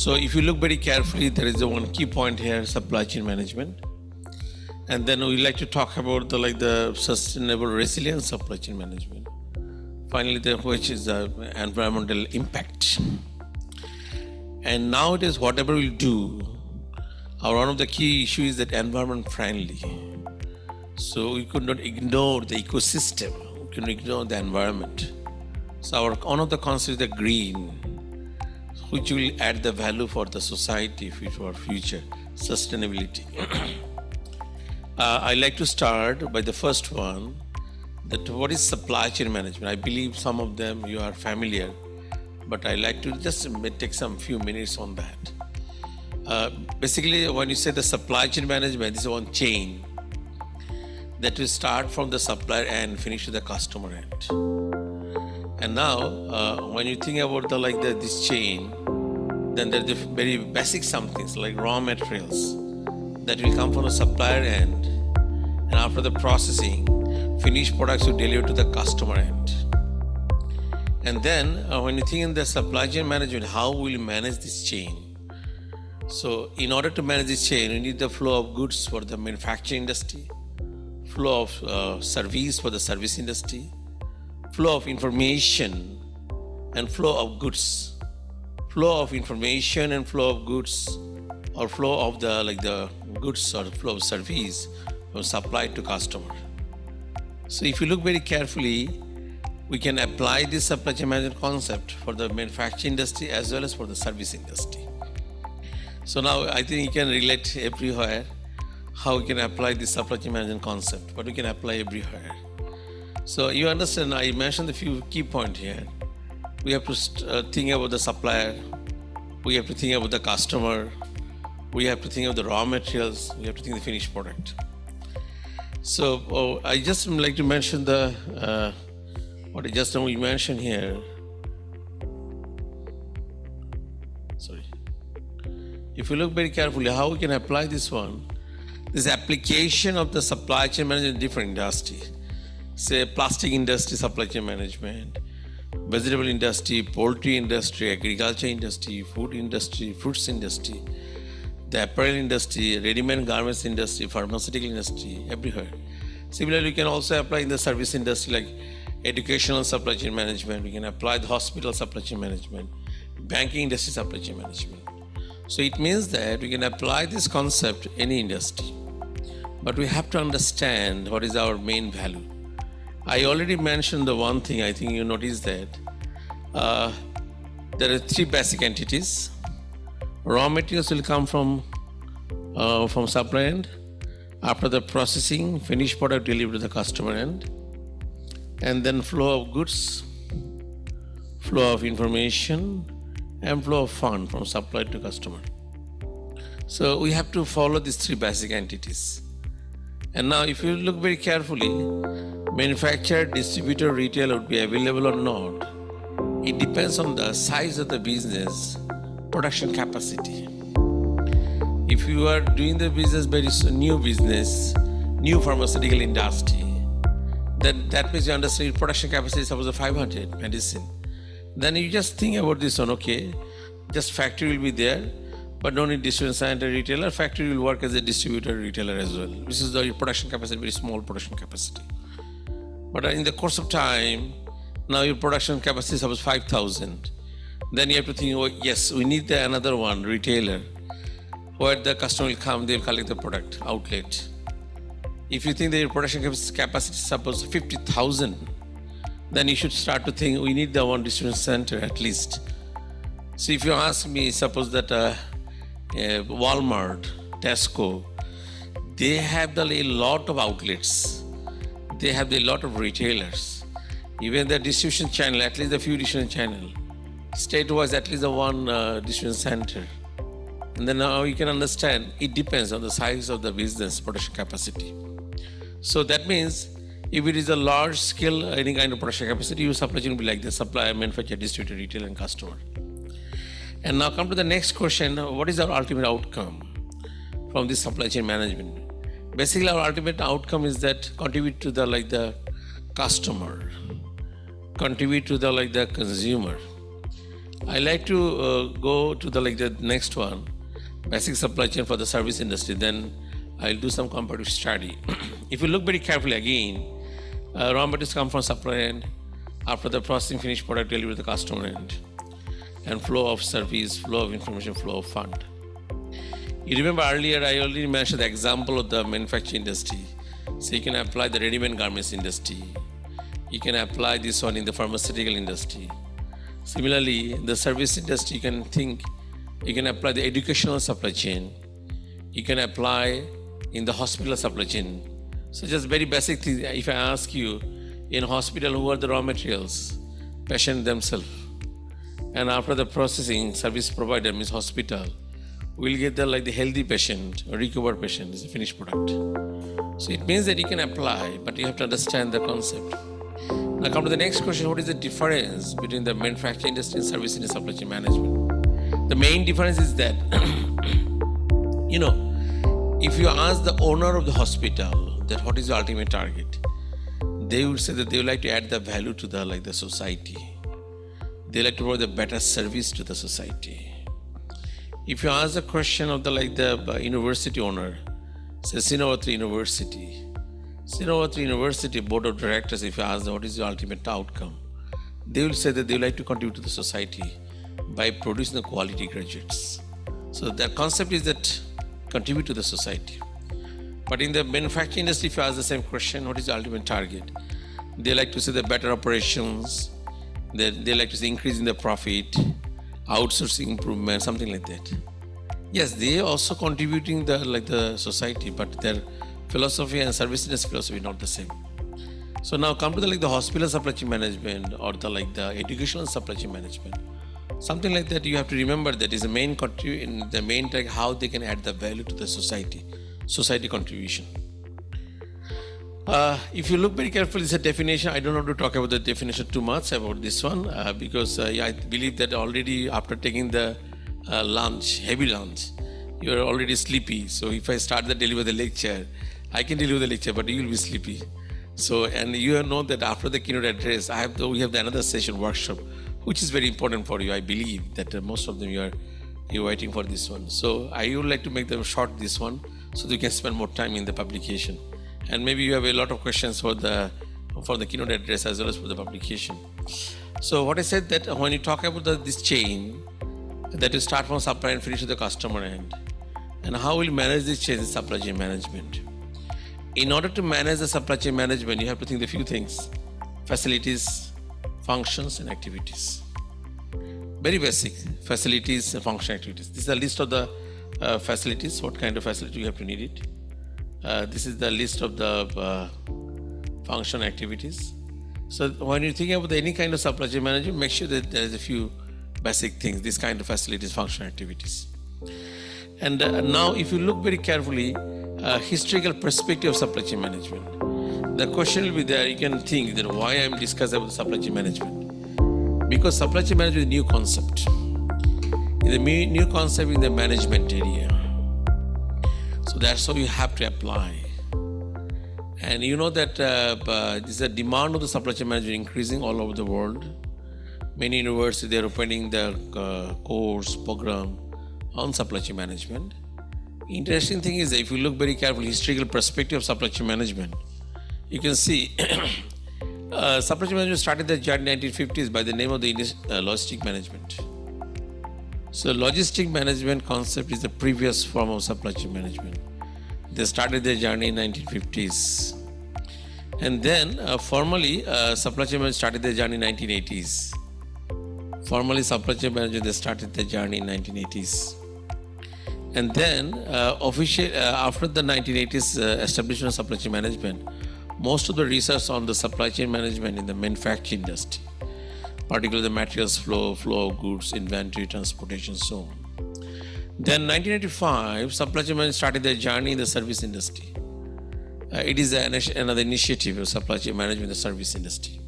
So if you look very carefully, there is a one key point here, supply chain management. And then we like to talk about the sustainable resilience supply chain management. Finally, which is the environmental impact. And nowadays, whatever we do, one of the key issues is that environment friendly. So we could not ignore the ecosystem. We cannot ignore the environment. So one of the concepts is the green, which will add the value for the society for future sustainability. I like to start by the first one, that what is supply chain management. I believe some of them you are familiar, but I like to just take some few minutes on that. Basically, when you say the supply chain management, this is one chain that will start from the supplier end, finish to the customer end. And now, when you think about this chain, then there are the very basic some things like raw materials that will come from the supplier end, and after the processing, finished products will deliver to the customer end. And then when you think in the supply chain management, how will you manage this chain? So in order to manage this chain, you need the flow of goods for the manufacturing industry, flow of service for the service industry, flow of information and flow of goods. Flow of information and flow of goods, or flow of the goods or flow of service from supply to customer. So if you look very carefully, we can apply this supply chain management concept for the manufacturing industry as well as for the service industry. So now I think you can relate everywhere how we can apply this supply chain management concept, but we can apply everywhere. So you understand, I mentioned a few key points here. We have to think about the supplier, we have to think about the customer, we have to think of the raw materials, we have to think of the finished product. So I just like to mention what I just now we mentioned here. Sorry. If you look very carefully, how we can apply this one, this application of the supply chain management in different industry. Say plastic industry supply chain management, vegetable industry, poultry industry, agriculture industry, food industry, fruits industry, the apparel industry, ready-made garments industry, pharmaceutical industry, everywhere. Similarly, we can also apply in the service industry like educational supply chain management. We can apply the hospital supply chain management, banking industry supply chain management. So it means that we can apply this concept any industry, but we have to understand what is our main value. I already mentioned the one thing, I think you noticed that there are three basic entities. Raw materials will come from supply end. After the processing, finished product delivered to the customer end. And then flow of goods, flow of information, and flow of fund from supplier to customer. So we have to follow these three basic entities. And now if you look very carefully, manufacturer, distributor, retailer would be available or not. It depends on the size of the business, production capacity. If you are doing the business, very new business, new pharmaceutical industry, then that means you understand production capacity, suppose of 500 medicine. Then you just think about this one, okay, just factory will be there, but no need distribution center, retailer, factory will work as a distributor, retailer as well. This is the production capacity, very small production capacity. But in the course of time, now your production capacity is suppose 5,000. Then you have to think, oh yes, we need another one, retailer, where the customer will come, they will collect the product, outlet. If you think that your production capacity is suppose 50,000, then you should start to think we need the one distribution center at least. So if you ask me, suppose that Walmart, Tesco, they have a lot of outlets. They have a lot of retailers. Even the distribution channel, at least a few distribution channel. State-wise, at least the one distribution center. And then now you can understand, it depends on the size of the business production capacity. So that means if it is a large scale, any kind of production capacity, your supply chain will be like the supplier, manufacturer, distributor, retailer, and customer. And now come to the next question, what is our ultimate outcome from this supply chain management? Basically, our ultimate outcome is that contribute to the customer, contribute to the consumer, I like to go to the next one, basic supply chain for the service industry. Then I'll do some comparative study. If you look very carefully again, raw materials come from supply end, after the processing finished product delivered to the customer end, and flow of service, flow of information, flow of fund. You remember earlier I already mentioned the example of the manufacturing industry. So you can apply the ready-made garments industry. You can apply this one in the pharmaceutical industry. Similarly, in the service industry, you can apply the educational supply chain. You can apply in the hospital supply chain. So just very basic things. If I ask you, in hospital, who are the raw materials? Patient themselves. And after the processing, service provider means hospital, we'll get the healthy patient or recovered patient is a finished product. So it means that you can apply, but you have to understand the concept. Now come to the next question, what is the difference between the manufacturing industry and service industry supply chain management? The main difference is that, if you ask the owner of the hospital that what is the ultimate target, they will say that they would like to add the value to the society. They like to provide a better service to the society. If you ask the question of the university owner, say Srinavatri University Board of Directors, if you ask them what is the ultimate outcome, they will say that they would like to contribute to the society by producing the quality graduates. So their concept is that contribute to the society. But in the manufacturing industry, if you ask the same question, what is the ultimate target? They like to see the better operations, they like to see increase in the profit, outsourcing improvement, something like that. Yes, they also contributing the society, but their philosophy and service industry philosophy not the same. So now come to the hospital supply chain management or the educational supply chain management. Something like that, you have to remember that is the main how they can add the value to the society contribution. If you look very carefully, it's a definition. I don't want to talk about the definition too much about this one because I believe that already after taking the heavy lunch, you are already sleepy. So if I start the deliver the lecture, I can deliver the lecture, but you will be sleepy. So, and you know that after the keynote address, we have another session workshop, which is very important for you. I believe that most of them you're waiting for this one. So I would like to make them short this one, so that you can spend more time in the publication. And maybe you have a lot of questions for the keynote address as well as for the publication. So what I said that when you talk about this chain, that you start from supply and finish to the customer end, and how will you manage this chain in supply chain management? In order to manage the supply chain management, you have to think of a few things: facilities, functions, and activities. Very basic: facilities and function activities. This is a list of the facilities. What kind of facility you have to need it? This is the list of the function activities. So when you think about any kind of supply chain management, make sure that there is a few basic things, this kind of facilities, function activities. And now if you look very carefully, historical perspective of supply chain management, the question will be there. You can think that why I am discussing about supply chain management. Because supply chain management is a new concept. It's a new concept in the management area. So that's how you have to apply. And you know that the demand of the supply chain management increasing all over the world. Many universities, they're opening the course program on supply chain management. Interesting thing is that if you look very carefully, historical perspective of supply chain management, you can see supply chain management started the journey in the 1950s by the name of the logistic management. So logistic management concept is the previous form of supply chain management. They started their journey in 1950s. And then formally, supply chain management started their journey in 1980s. Formally, supply chain management, they started their journey in 1980s. And then after the 1980s establishment of supply chain management, most of the research on the supply chain management in the manufacturing industry, particularly the materials flow of goods, inventory, transportation, so on. Then 1985, supply chain management started their journey in the service industry. It is another initiative of supply chain management in the service industry.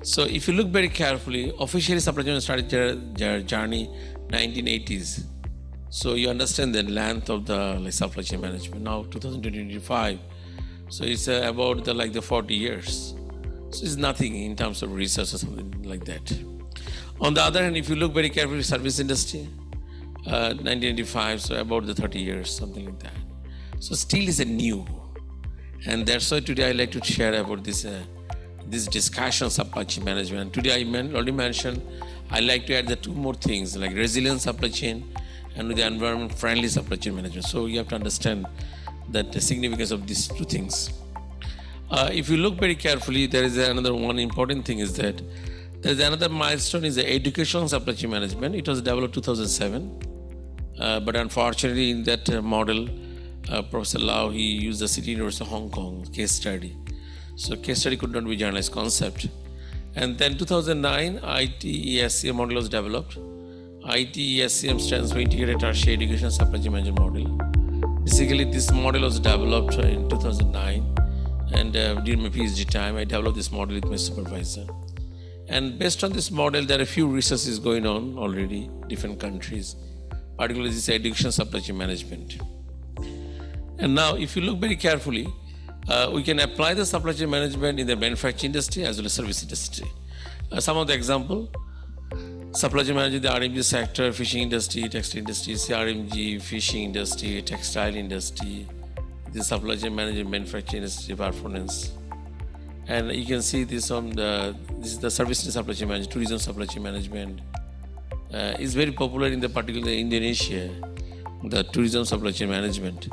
So if you look very carefully, officially supply chain started their journey 1980s. So you understand the length of the supply chain management. Now 2025, so it's about the 40 years. So it's nothing in terms of research or something like that. On the other hand, if you look very carefully, service industry, 1985, so about the 30 years, something like that. So still is a new. And that's why today I like to share about this discussion of supply chain management. Today I already mentioned, I like to add the two more things like resilient supply chain and the environment friendly supply chain management. So you have to understand that the significance of these two things. If you look very carefully, there is another one important thing is that there is another milestone is the educational supply chain management. It was developed 2007, but unfortunately in that model, Professor Lau, he used the City University of Hong Kong case study. So case study could not be generalized concept. And then 2009, ITESCM model was developed. ITESCM stands for Integrated Tertiary Education Supply Chain Management Model. Basically, this model was developed in 2009. And during my PhD time, I developed this model with my supervisor. And based on this model, there are a few researches going on already, different countries, particularly this education supply chain management. And now, if you look very carefully, we can apply the supply chain management in the manufacturing industry as well as service industry. Some of the example, supply chain management in the RMG sector, fishing industry, textile industry, CRMG, fishing industry, textile industry, the supply chain management, manufacturing industry, performance. And you can see this on this is the service and supply chain management, tourism supply chain management. Is very popular in the particularly Indonesia, the tourism supply chain management.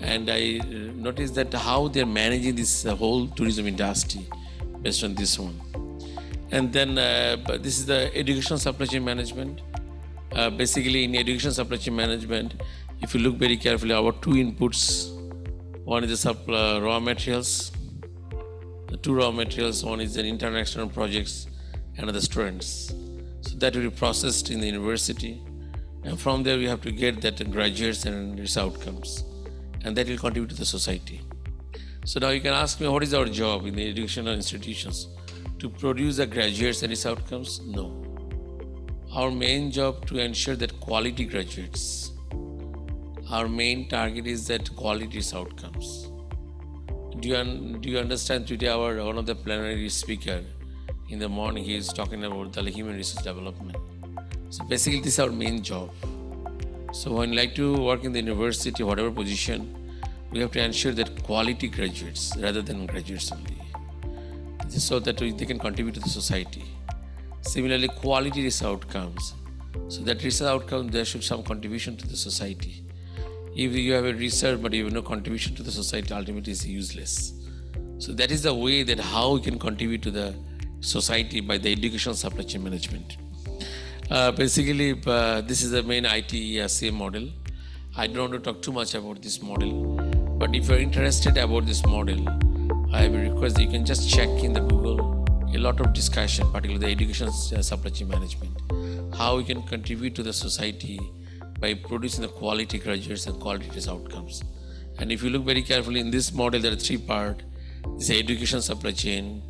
And I noticed that how they're managing this whole tourism industry based on this one. And then this is the education supply chain management. Basically in education supply chain management, if you look very carefully, our two inputs, one is the raw materials, the two raw materials, one is the internal and external projects, another students. So that will be processed in the university. And from there we have to get that graduates and its outcomes. And that will contribute to the society. So now you can ask me, what is our job in the educational institutions? To produce the graduates and its outcomes? No. Our main job to ensure that quality graduates. Our main target is that quality is outcomes. Do you understand today one of the plenary speaker in the morning, he is talking about the human resource development. So basically this is our main job. So when you like to work in the university, whatever position, we have to ensure that quality graduates rather than graduates only, so that they can contribute to the society. Similarly, quality research outcomes. So that research outcome, there should be some contribution to the society. If you have a research but you have no contribution to the society, ultimately it's useless. So that is the way that how we can contribute to the society by the educational supply chain management. Basically, this is the main ITESCM model. I don't want to talk too much about this model, but if you're interested about this model, I will request that you can just check in the Google a lot of discussion, particularly the education supply chain management, how we can contribute to the society by producing the quality graduates and quality outcomes. And if you look very carefully in this model, there are three parts. This is education supply chain,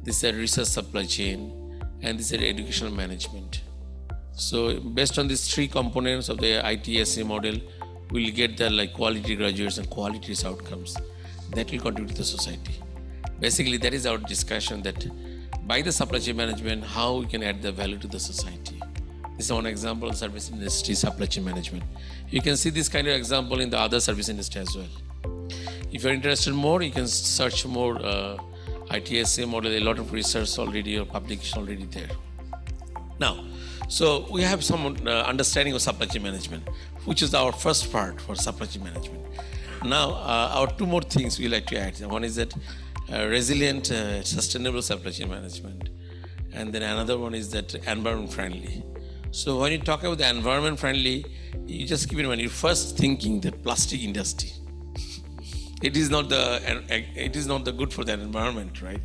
this is research supply chain, and this is educational management. So based on these three components of the ITSC model, we'll get the quality graduates and quality outcomes that will contribute to the society. Basically, that is our discussion, that by the supply chain management, how we can add the value to the society. This is one example of service industry supply chain management. You can see this kind of example in the other service industry as well. If you're interested more, you can search more ITSC model, a lot of research already or publication already there. Now, so we have some understanding of supply chain management, which is our first part for supply chain management. Now, our two more things we like to add. One is that resilient, sustainable supply chain management. And then another one is that environment friendly. So when you talk about the environment friendly, you just keep in mind, you're first thinking the plastic industry. It is not the good for the environment, right?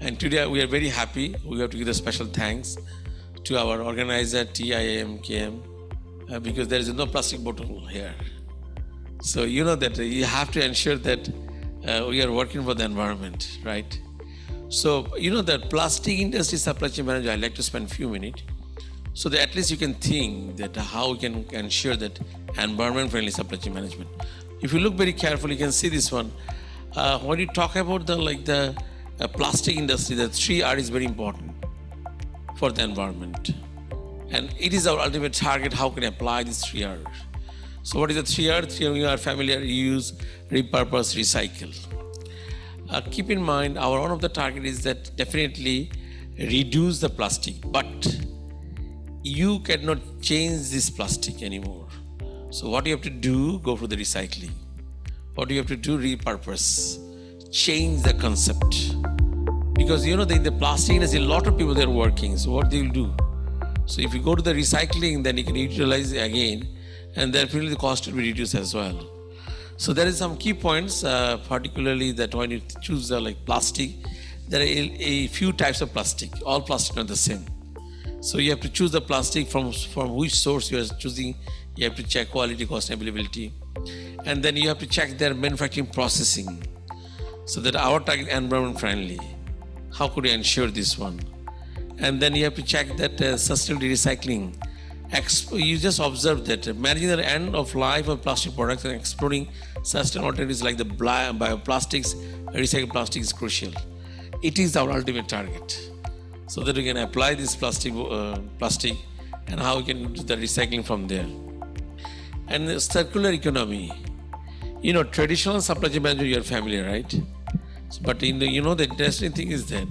And today we are very happy. We have to give a special thanks to our organizer TIIKM because there is no plastic bottle here. So you know that you have to ensure that we are working for the environment, right? So you know that plastic industry supply chain manager, I'd like to spend a few minutes so that at least you can think that how we can ensure that environment friendly supply chain management. If you look very carefully, you can see this one. When you talk about the plastic industry, the 3R is very important. for the environment. And it is our ultimate target. How can I apply these 3 R's? So what is the 3 R? 3 R, you are familiar: reuse, repurpose, recycle. Keep in mind, our one of the target is that definitely reduce the plastic, but you cannot change this plastic anymore. So what you have to do, go for the recycling. What you have to do, repurpose, change the concept. Because the plastic industry, a lot of people they're working. So what they will do? So if you go to the recycling, then you can utilize it again, and definitely the cost will be reduced as well. So there is some key points, particularly that when you choose plastic, there are a few types of plastic. All plastic are not the same. So you have to choose the plastic from which source you are choosing. You have to check quality, cost, and availability. And then you have to check their manufacturing processing, so that our target environment friendly. How could you ensure this one? And then you have to check that sustainability recycling. You just observe that managing the end of life of plastic products and exploring sustainable alternatives like the bioplastics, recycled plastic is crucial. It is our ultimate target, so that we can apply this plastic and how we can do the recycling from there. And the circular economy. Traditional supply chain management, you are familiar, right? But the interesting thing is that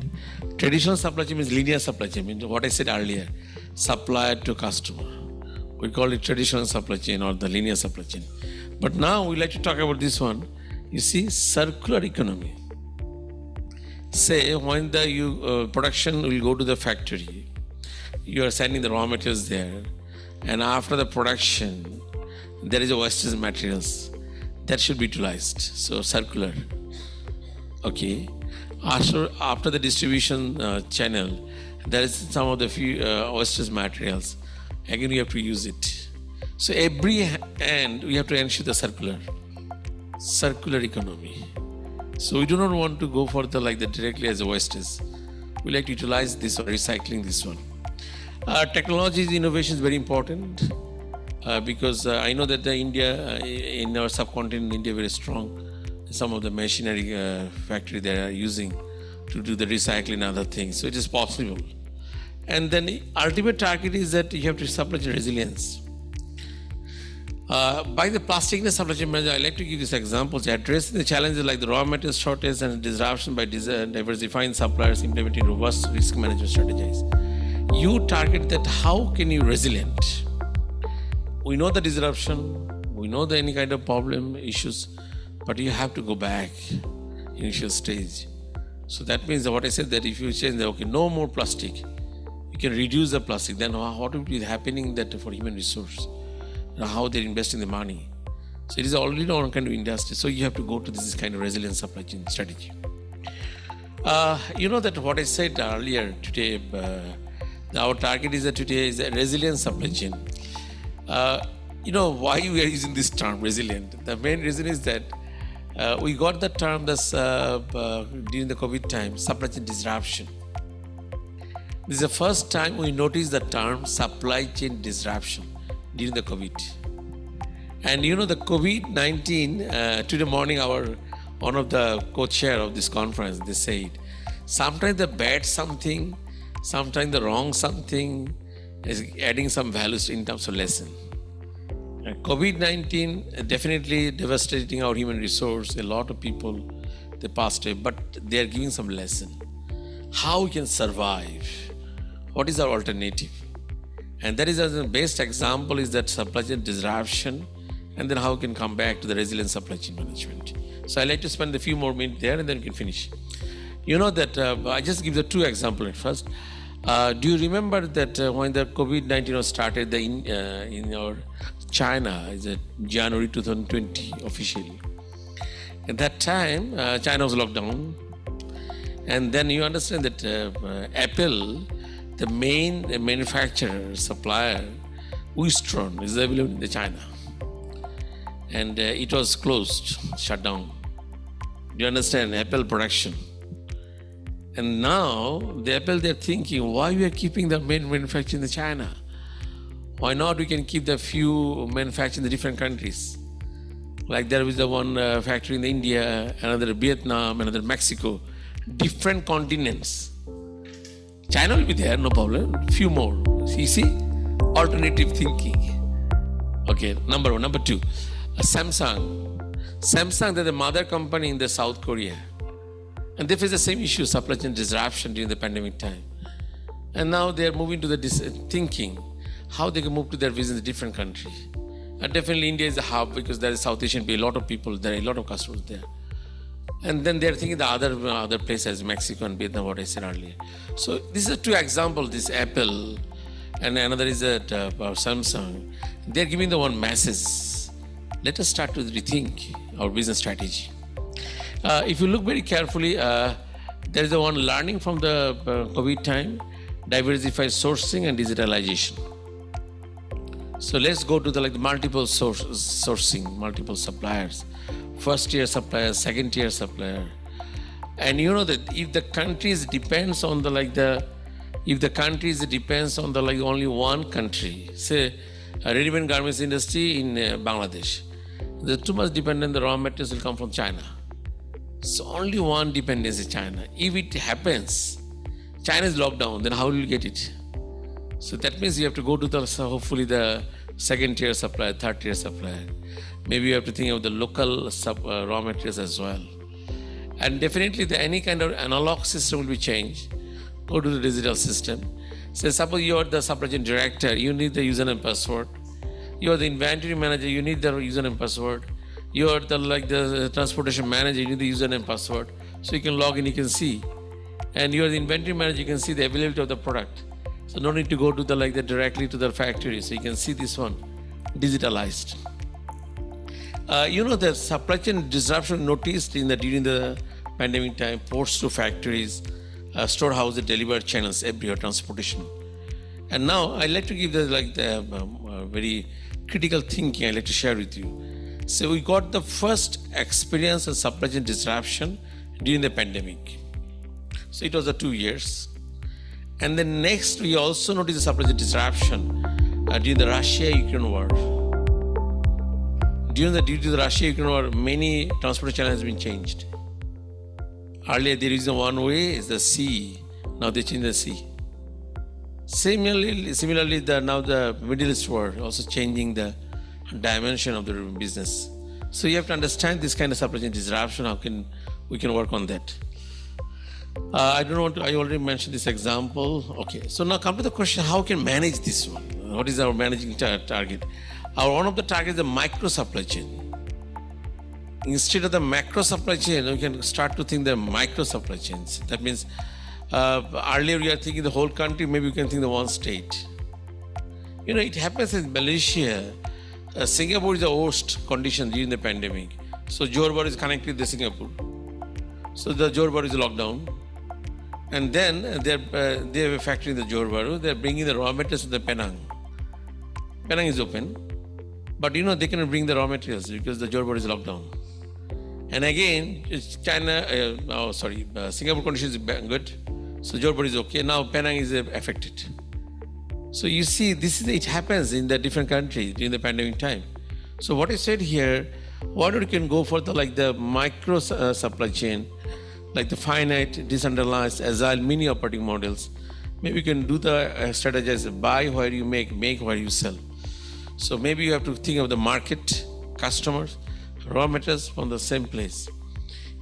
traditional supply chain is linear supply chain. What I said earlier, supplier to customer. We call it traditional supply chain or the linear supply chain. But now we like to talk about this one. You see, circular economy. Say when the production will go to the factory, you are sending the raw materials there, and after the production, there is a wastage materials that should be utilized. So circular. Okay. After the distribution channel, there is some of the few wastage materials. Again, you have to use it. So every end, we have to ensure the circular economy. So we do not want to go for the directly as a wastage. We like to utilize this or recycling this one. Technology innovation is very important because I know that India, in our subcontinent, India very strong. Some of the machinery factory they are using to do the recycling and other things. So it is possible. And then the ultimate target is that you have to supply chain resilience. By the plastic in the supply chain management, I like to give these examples. Addressing the challenges like the raw material shortage and disruption by diversifying suppliers, implementing robust risk management strategies. You target that how can you resilient? We know the disruption, we know the any kind of problem, issues, but you have to go back initial stage. So that means that what I said, that if you change that, no more plastic, you can reduce the plastic, then what will be happening that for human resource? How they're investing the money. So it is already one kind of industry. So you have to go to this kind of resilient supply chain strategy. That what I said earlier today, our target is that today is a resilient supply chain. Why we are using this term resilient? The main reason is that we got the term during the COVID time, supply chain disruption. This is the first time we noticed the term supply chain disruption during the COVID. And the COVID-19, today morning, one of the co-chair of this conference, they said, sometimes the bad something, sometimes the wrong something is adding some values in terms of lesson. COVID-19 definitely devastating our human resource. A lot of people, they passed away, but they are giving some lesson. How we can survive? What is our alternative? And that is the best example is that supply chain disruption, and then how we can come back to the resilient supply chain management. So I like to spend a few more minutes there and then we can finish. I just give the two examples at first. Do you remember that when the COVID-19 was started in our China, is January 2020 officially? At that time, China was locked down. And then you understand that Apple, the main manufacturer, supplier, Wistron, is available in China. And it was closed, shut down. Do you understand? Apple production. And now, the Apple, they're thinking, why we are keeping the main manufacturing in China? Why not we can keep the few manufacturing in the different countries? Like there is the one factory in India, another Vietnam, another Mexico, different continents. China will be there, no problem. Few more. You see, alternative thinking. Okay, number one. Number two, Samsung. Samsung, they're the mother company in the South Korea. And they face the same issue, supply chain disruption during the pandemic time. And now they're moving to the thinking how they can move to their business in a different country. And definitely India is a hub because there is South Asian, a lot of people, there are a lot of customers there. And then they're thinking the other places, Mexico and Vietnam, what I said earlier. So these are two examples, this Apple and another is Samsung. They're giving the one message. Let us start to rethink our business strategy. If you look very carefully, there is the one learning from the COVID time, diversified sourcing and digitalization. So let's go to the multiple sourcing, multiple suppliers. First tier supplier, second tier supplier. And you know that if the countries depends on only one country, say a ready-made garments industry in Bangladesh, they're too much dependent, the raw materials will come from China. So only one dependency, China. If it happens, China is locked down, then how will you get it? So that means you have to go to hopefully the second tier supplier, third tier supplier. Maybe you have to think of the local raw materials as well. And definitely any kind of analog system will be changed. Go to the digital system. Say suppose you are the supply chain director, you need the username password. You are the inventory manager, you need the username password. You are the transportation manager, you need the username password. So you can log in, you can see. And you are the inventory manager, you can see the availability of the product. So no need to go to directly to the factory. So you can see this one, digitalized. The supply chain disruption noticed during the pandemic time, ports to factories, storehouses, delivery channels, everywhere, transportation. And now I'd like to give the very critical thinking I'd like to share with you. So we got the first experience of supply chain disruption during the pandemic. So it was 2 years. And then next we also noticed the supply chain disruption during the Russia-Ukraine war. Due to the Russia-Ukraine war, many transport channels has been changed. Earlier there is one way, is the sea. Now they change the sea. Similarly, now the Middle East war also changing the dimension of the business. So you have to understand this kind of supply chain disruption. How can we work on that? I already mentioned this example. Okay, so now come to the question: how can manage this one? What is our managing target? One of the targets is the micro supply chain. Instead of the macro supply chain, we can start to think the micro supply chains. That means earlier we are thinking the whole country. Maybe we can think the one state. It happens in Malaysia. Singapore is the worst condition during the pandemic. So Johor Bahru is connected to Singapore. So the Johor Bahru is locked down. And then they have a factory in the Johor Bahru. They are bringing the raw materials to the Penang. Penang is open. But they cannot bring the raw materials because the Johor Bahru is locked down. And again, Singapore condition is good. So Johor Bahru is okay. Now Penang is affected. So you see, it happens in the different countries during the pandemic time. So what I said here, what you can go for the micro supply chain, like the finite, decentralized, agile, mini operating models. Maybe you can do the strategize, buy where you make where you sell. So maybe you have to think of the market, customers, raw materials from the same place.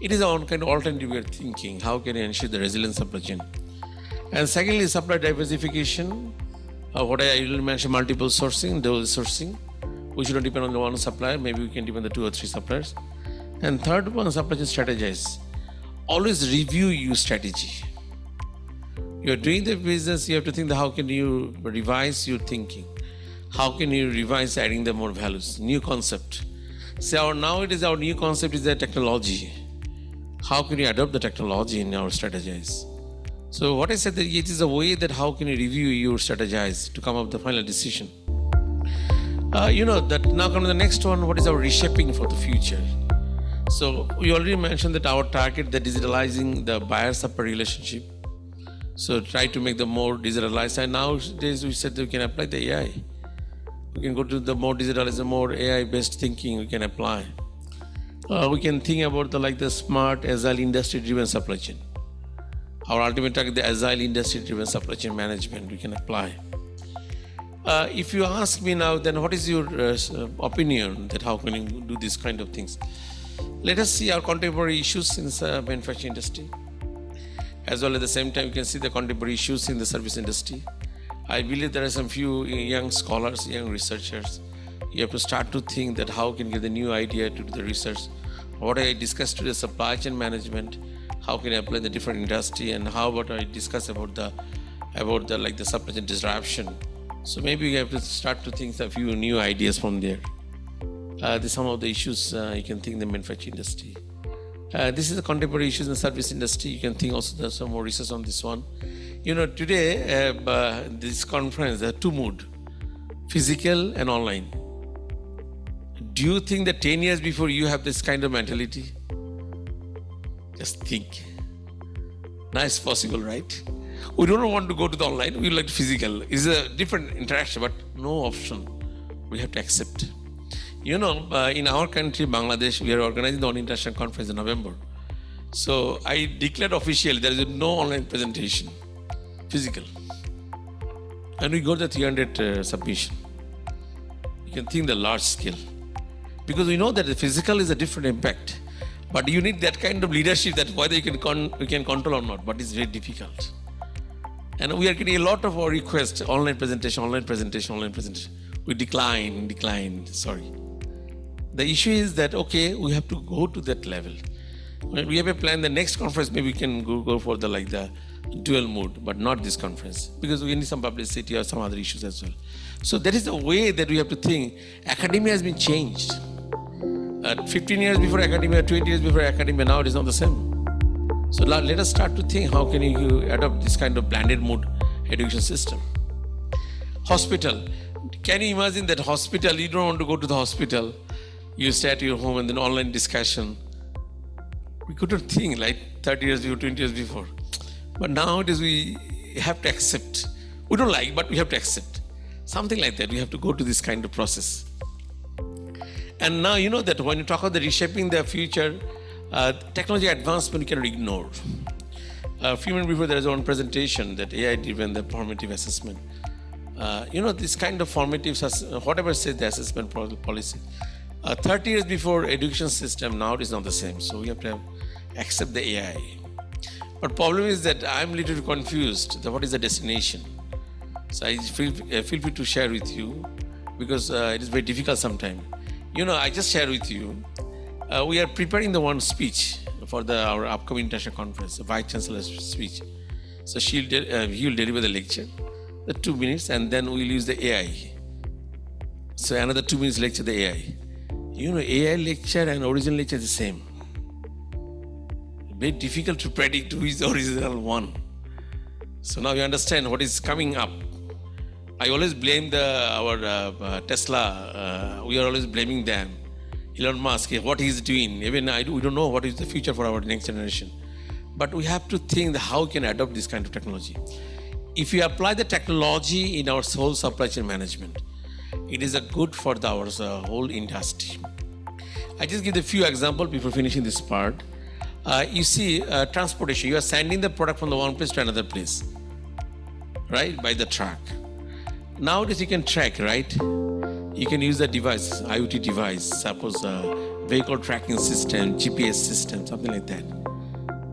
It is our kind of alternative way of thinking. How can you ensure the resilient supply chain? And secondly, supply diversification. What I already mentioned, multiple sourcing, dual sourcing. We shouldn't depend on the one supplier. Maybe we can depend on the 2 or 3 suppliers. And third one, supply chain strategize. Always review your strategy. You are doing the business, you have to think how can you revise your thinking? How can you revise adding the more values? New concept. Nowadays our new concept is the technology. How can you adopt the technology in our strategies? So what I said, that it is a way that how can you review your strategize to come up with the final decision. That now come to the next one, what is our reshaping for the future? So we already mentioned that our target, the digitalizing the buyer-supplier relationship. So try to make them more digitalized. And nowadays we said that we can apply the AI. We can go to the more digitalized, more AI-based thinking we can apply. We can think about the smart, agile, industry-driven supply chain. Our ultimate target, the agile industry-driven supply chain management, we can apply. If you ask me now, then what is your opinion that how can you do these kind of things? Let us see our contemporary issues in the manufacturing industry. As well at the same time, you can see the contemporary issues in the service industry. I believe there are some few young scholars, young researchers. You have to start to think that how can you get the new idea to do the research. What I discussed today, supply chain management, how can I apply the different industry, and how about I discuss about the like the supply chain disruption. So maybe you have to start to think a few new ideas from there. Some of the issues you can think in the manufacturing industry. This is the contemporary issues in the service industry. You can think also there's some more research on this one. Today, this conference, there are two modes, physical and online. Do you think that 10 years before you have this kind of mentality? Just think. Now it's possible, right? We don't want to go to the online, we like physical. It's a different interaction, but no option. We have to accept. In our country, Bangladesh, we are organizing the international conference in November. So I declared officially there is no online presentation, physical. And we got the 300 submission. You can think the large scale. Because we know that the physical is a different impact. But you need that kind of leadership that whether you can control or not, but it's very difficult. And we are getting a lot of our requests, online presentation. We decline, sorry. The issue is that, okay, we have to go to that level. We have a plan, the next conference, maybe we can go for the dual mode, but not this conference, because we need some publicity or some other issues as well. So that is the way that we have to think. Academia has been changed. 15 years before academia, 20 years before academia, now it is not the same. So let us start to think how can you adopt this kind of blended mode education system. Hospital. Can you imagine that hospital, you don't want to go to the hospital, you stay at your home and then online discussion. We couldn't think like 30 years before, 20 years before. But nowadays we have to accept. We don't like, but we have to accept. Something like that, we have to go to this kind of process. And now you know that when you talk about the reshaping the future, technology advancement you cannot ignore. A few minutes before there was one presentation that AI-driven the formative assessment. This kind of formative, whatever says the assessment policy, 30 years before education system, now it is not the same. So we have to accept the AI. But problem is that I'm a little confused. What is the destination? So I feel free to share with you because it is very difficult sometimes. I just share with you. We are preparing the one speech for our upcoming international conference, the Vice Chancellor's speech. So he will deliver the lecture, the 2 minutes, and then we'll use the AI. So another 2 minutes lecture, the AI. AI lecture and original lecture is the same. Very difficult to predict who is the original one. So now you understand what is coming up. I always blame our Tesla. We are always blaming them. Elon Musk, what he's doing. Even we don't know what is the future for our next generation. But we have to think how we can adopt this kind of technology. If we apply the technology in our whole supply chain management, it is a good for our whole industry. I just give a few examples before finishing this part. You see, transportation. You are sending the product from the one place to another place, right? By the truck. Nowadays you can track, right? You can use the device, IoT device, suppose vehicle tracking system, GPS system, something like that,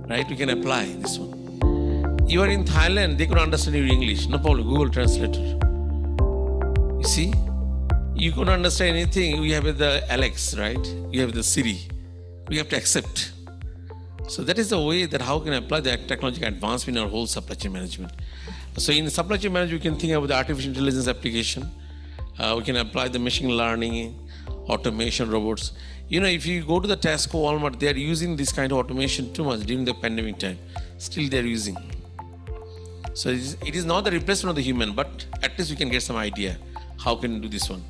right? We can apply this one. You are in Thailand, they could understand your English, no problem, Google Translator. You see, you couldn't understand anything, we have the Alex, right? You have the Siri, we have to accept. So that is the way that how can I apply the technological advancement in our whole supply chain management. So in supply chain management, we can think about the artificial intelligence application. We can apply the machine learning, automation, robots. If you go to the Tesco, Walmart, they are using this kind of automation too much during the pandemic time. Still they are using. So it is not the replacement of the human, but at least we can get some idea how can we do this one.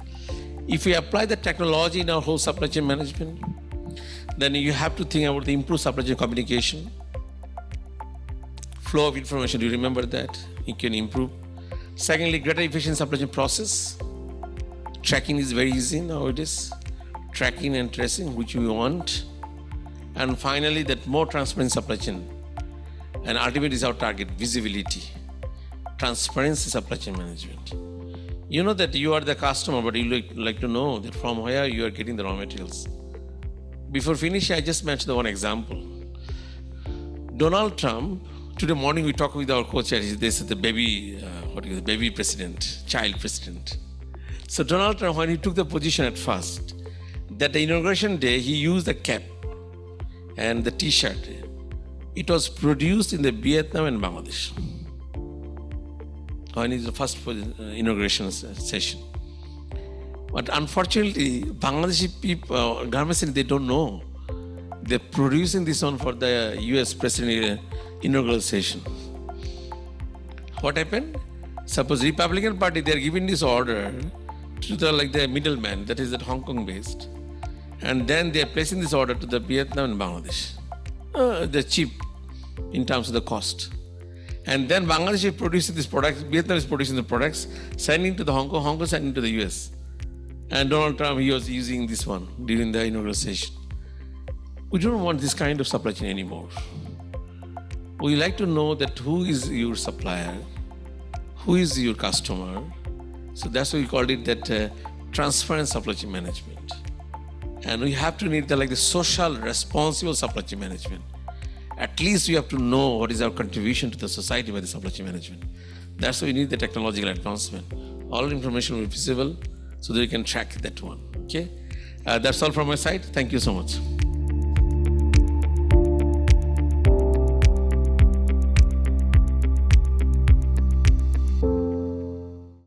If we apply the technology in our whole supply chain management, then you have to think about the improved supply chain communication, flow of information. Do you remember that? You can improve. Secondly, greater efficient supply chain process. Tracking is very easy nowadays. Tracking and tracing, which we want. And finally, that more transparent supply chain. And ultimately is our target, visibility. Transparency, supply chain management. You know that you are the customer, but you like to know that from where you are getting the raw materials. Before finishing, I just mentioned the one example. Donald Trump, today morning we talked with our co-chair, they said the baby, baby president, child president. So Donald Trump, when he took the position at first, that the inauguration day, he used the cap and the t-shirt. It was produced in the Vietnam and Bangladesh. When it's the first inauguration session. But unfortunately, Bangladeshi people, government, they don't know. They're producing this one for the US President inaugural session. What happened? Suppose Republican Party, they're giving this order to the middleman, that is at Hong Kong based. And then they're placing this order to the Vietnam and Bangladesh. They're cheap in terms of the cost. And then Bangladesh is producing this product, Vietnam is producing the products, sending to the Hong Kong sending to the US. And Donald Trump, he was using this one during the inaugural session. We don't want this kind of supply chain anymore. We like to know that who is your supplier, who is your customer. So that's why we called it that transparent supply chain management. And we have to need the social responsible supply chain management. At least we have to know what is our contribution to the society by the supply chain management. That's why we need the technological advancement. All information will be visible so that we can track that one. Okay? That's all from my side. Thank you so much.